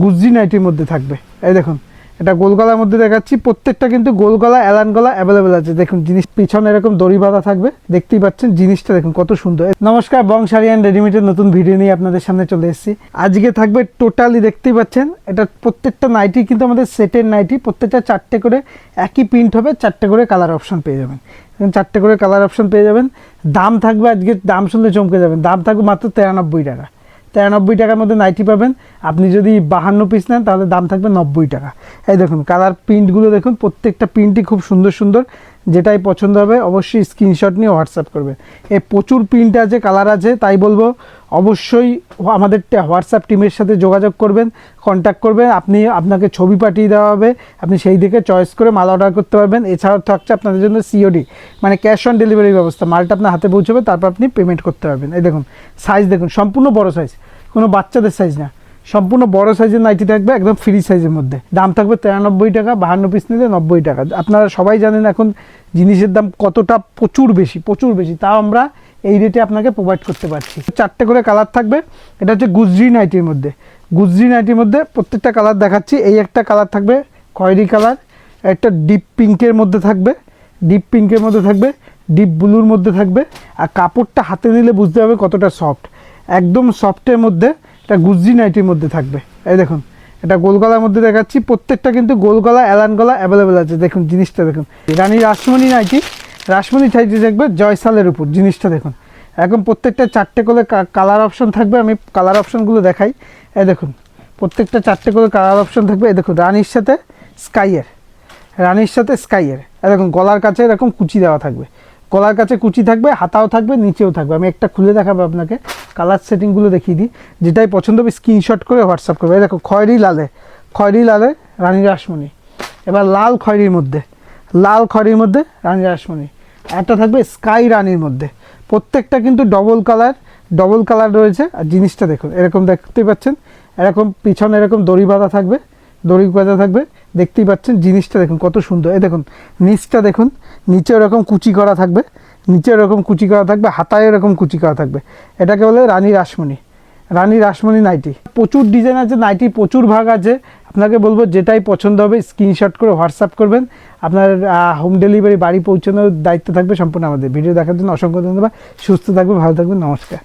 গুজরি নাইটির মধ্যে থাকবে। এই দেখুন, এটা গোল গলার মধ্যে দেখাচ্ছি, প্রত্যেকটা কিন্তু গোল গলা এলান গলা অ্যাভেলেবেল আছে। দেখুন জিনিস পিছনে এরকম দড়ি বাঁধা থাকবে, দেখতেই পাচ্ছেন জিনিসটা দেখুন কত সুন্দর। নমস্কার, বং শাড়ি অ্যান্ড রেডিমেডের নতুন ভিডিও নিয়ে আপনাদের সামনে চলে এসেছি। আজকে থাকবে টোটালি দেখতেই পাচ্ছেন, এটা প্রত্যেকটা নাইটি কিন্তু আমাদের সেটের নাইটি, প্রত্যেকটা 4টে করে একই প্রিন্ট হবে, 4টে করে কালার অপশন পেয়ে যাবেন। 4টে করে কালার অপশন পেয়ে যাবেন। দাম থাকবে, আজকে দাম শুনলে চমকে যাবেন, দাম থাকবে মাত্র 93 টাকা। 93 টাকার মধ্যে নাইটি পাবেন। আপনি যদি 52 পিস নেন তাহলে দাম থাকবে 90 টাকা। এই দেখুন কালার প্রিন্টগুলো দেখুন, প্রত্যেকটা প্রিন্টই খুব সুন্দর সুন্দর। যেটাই পছন্দ হবে অবশ্যই স্ক্রিনশট নিয়ে হোয়াটসঅ্যাপ করবেন। প্রচুর প্রিন্ট আছে, কালার আছে, তাই বলবো অবশ্যই আমাদের হোয়াটসঅ্যাপ টিমের সাথে যোগাযোগ করবেন, কন্ট্যাক্ট করবেন। আপনাকে ছবি পাঠিয়ে দেওয়া হবে, আপনি সেই দিকে চয়েস করে মাল অর্ডার করতে পারবেন। এছাড়াও থাকছে আপনাদের জন্য সিওডি, মানে ক্যাশ অন ডেলিভারি ব্যবস্থা। মালটা আপনার হাতে পৌঁছবে, তারপর আপনি পেমেন্ট করতে পারবেন। এই দেখুন সাইজ দেখুন, সম্পূর্ণ বড় সাইজ, কোনো বাচ্চাদের সাইজ না, সম্পূর্ণ বড় সাইজের নাইটি থাকবে, একদম ফ্রি সাইজের মধ্যে। দাম থাকবে 93 টাকা, 52 পিস নিলে 90 টাকা। আপনারা সবাই জানেন এখন জিনিসের দাম কতটা, প্রচুর বেশি, তাও আমরা এই রেটে আপনাকে প্রোভাইড করতে পারছি। 4টে করে কালার থাকবে। এটা হচ্ছে গুজরি নাইটির মধ্যে। গুজরি নাইটির মধ্যে প্রত্যেকটা কালার দেখাচ্ছি। এই একটা কালার থাকবে খয়েরি কালার, একটা ডিপ পিঙ্কের মধ্যে থাকবে, ডিপ পিঙ্কের মধ্যে থাকবে, ডিপ ব্লুর মধ্যে থাকবে। আর কাপড়টা হাতে নিলে বুঝতে হবে কতটা সফট, একদম সফটের মধ্যে। এটা গুজরি নাইটির মধ্যে থাকবে। এই দেখুন, এটা গোল গলার মধ্যে দেখাচ্ছি, প্রত্যেকটা কিন্তু গোল গলা এলান গলা অ্যাভেলেবেল আছে। দেখুন জিনিসটা দেখুন, রানী রাসমণি নাইটি, রাসমণি নাইটি থাকবে জয়সালের উপর। জিনিসটা দেখুন, এখন প্রত্যেকটা 4টে করে কালার অপশন থাকবে। আমি কালার অপশনগুলো দেখাই। এই দেখুন প্রত্যেকটা 4টে করে কালার অপশন থাকবে। এই দেখুন রানীর সাথে স্কাইয়ের, রানীর সাথে স্কাইয়ের। দেখুন গলার কাছে এরকম কুচি দেওয়া থাকবে, গলার কাছে কুচি থাকবে, হাতাও থাকবে, নিচেও থাকবে। আমি একটা খুলে দেখাবো আপনাকে, কালার সেটিংগুলো দেখিয়ে দিই। যেটাই পছন্দ হবে স্ক্রিনশট করে হোয়াটসঅ্যাপ করবে। এই দেখো খয়েরি লালে, খয়েরি লালে রানী রাসমণি। এবার লাল খয়েরির মধ্যে, লাল খয়েরির মধ্যে রানী রাসমণি। একটা থাকবে স্কাই রানীর মধ্যে। প্রত্যেকটা কিন্তু ডবল কালার রয়েছে। আর জিনিসটা দেখুন, এরকম দেখতেই পাচ্ছেন, এরকম পিছনে এরকম দড়ি বাঁধা থাকবে, দড়ি বাঁধা থাকবে, দেখতেই পাচ্ছেন জিনিসটা দেখুন কত সুন্দর। এই দেখুন নিচটা দেখুন, নিচে এরকম কুচি করা থাকবে, নিচে এরকম কুচি করা থাকবে, হাতায় এরকম কুচি করা থাকবে। এটাকে বলে রানী রাসমণি, রানী রাসমণি নাইটি। প্রচুর ডিজাইন আছে, নাইটি প্রচুর ভাগ আছে। আপনাকে বলবো যেটাই পছন্দ হবে স্ক্রিনশট করে হোয়াটসঅ্যাপ করবেন। আপনার হোম ডেলিভারি বাড়ি পৌঁছানোর দায়িত্ব থাকবে সম্পূর্ণ আমাদের। ভিডিও দেখার জন্য অসংখ্য ধন্যবাদ। সুস্থ থাকবেন, ভালো থাকবেন, নমস্কার।